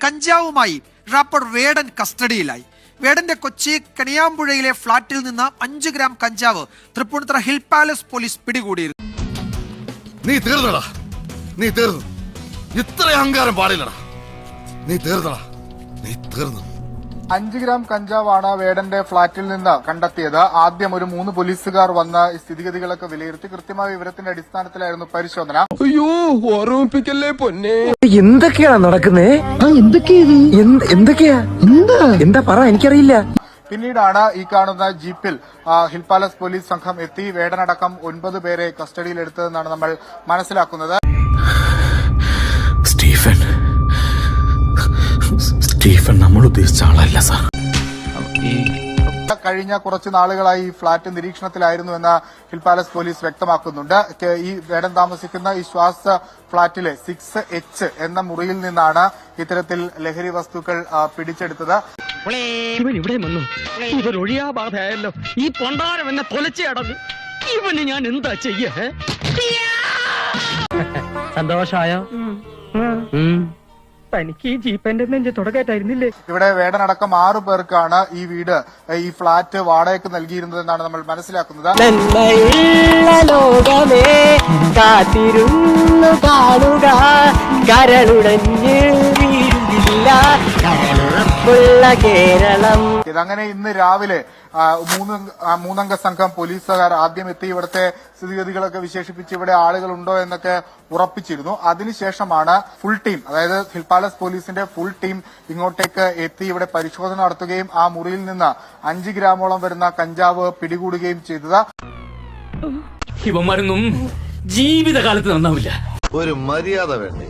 കഞ്ചാവുമായി റാപ്പർ വേടൻ കസ്റ്റഡിയിലായി. വേടന്റെ കൊച്ചി കണിയാമ്പുഴയിലെ ഫ്ളാറ്റിൽ നിന്ന് 5 ഗ്രാം കഞ്ചാവ് തൃപ്പൂണിത്തുറ ഹിൽ പാലസ് പോലീസ് പിടികൂടിയിരുന്നു. നീ തീർന്നടാ, നീ തീർന്നു. ഇത്ര അഹങ്കാരം പാടില്ലടാ. നീ തീർന്നടാ, നീ തീർന്നു. 5 ഗ്രാം കഞ്ചാവാണ് വേടന്റെ ഫ്ളാറ്റിൽ നിന്ന് കണ്ടെത്തിയത്. ആദ്യം ഒരു 3 പോലീസുകാർ വന്ന് സ്ഥിതിഗതികളൊക്കെ വിലയിരുത്തി. കൃത്യമായ വിവരത്തിന്റെ അടിസ്ഥാനത്തിലായിരുന്നു പരിശോധന. അയ്യോ, ഓർമ്മിപ്പിക്കല്ലേ പൊന്നെ. എന്തൊക്കെയാ നടക്കുന്നേ? എന്തൊക്കെയാ എന്താ പറ, എനിക്കറിയില്ല. പിന്നീടാണ് ഈ കാണുന്ന ജീപ്പിൽ ഹിൽ പാലസ് പോലീസ് സംഘം എത്തി വേടനടക്കം 9 പേരെ കസ്റ്റഡിയിലെടുത്തതെന്നാണ് നമ്മൾ മനസ്സിലാക്കുന്നത്. സ്റ്റീഫൻ നമ്മൾ ഉദ്ദേശിച്ച ആളല്ല സാർ. കഴിഞ്ഞ കുറച്ച് നാളുകളായി ഈ ഫ്ളാറ്റ് നിരീക്ഷണത്തിലായിരുന്നു എന്ന് ഹിൽ പാലസ് പോലീസ് വ്യക്തമാക്കുന്നുണ്ട്. ഈ വേടൻ താമസിക്കുന്ന ഈ ശ്വാസ ഫ്ളാറ്റിലെ 6H എന്ന മുറിയിൽ നിന്നാണ് ഇത്തരത്തിൽ ലഹരി വസ്തുക്കൾ പിടിച്ചെടുത്തത്. ഇവൻ ഇവിടെ വന്നു, ഇതൊരു ഒഴിയാ ബാധയായല്ലോ. ഈ പൊണ്ടാരം എന്നെ തൊലച്ചേ അടങ്ങ്. ഇവന് ഞാൻ എന്താ ചെയ്യേ? സന്തോഷായോ? തനിക്ക് ഈ ജീപ്പന്റെ നെഞ്ച് തുടക്കായിട്ടായിരുന്നില്ലേ? ഇവിടെ വേടനടക്കം 6 പേർക്കാണ് ഈ വീട്, ഈ ഫ്ളാറ്റ് വാടകയ്ക്ക് നൽകിയിരുന്നതെന്നാണ് നമ്മൾ മനസ്സിലാക്കുന്നത്. ലോകമേ കാത്തിരുന്നു കാണുക, കരളുടഞ്ഞ് വീടില്ല കേരളം. അങ്ങനെ ഇന്ന് രാവിലെ 3 അംഗ സംഘം പോലീസുകാർ ആദ്യം എത്തി ഇവിടുത്തെ സ്ഥിതിഗതികളൊക്കെ വിശേഷിപ്പിച്ച് ഇവിടെ ആളുകളുണ്ടോ എന്നൊക്കെ ഉറപ്പിച്ചിരുന്നു. അതിനുശേഷമാണ് ഫുൾ ടീം, അതായത് ഹിൽ പാലസ് പോലീസിന്റെ ഫുൾ ടീം ഇങ്ങോട്ടേക്ക് എത്തി ഇവിടെ പരിശോധന നടത്തുകയും ആ മുറിയിൽ നിന്ന് 5 ഗ്രാമോളം വരുന്ന കഞ്ചാവ് പിടികൂടുകയും ചെയ്തത്. ഇവന്മാരൊന്നും ജീവിതകാലത്ത് നന്നാവില്ല. ഒരു മര്യാദ വേണ്ടേ?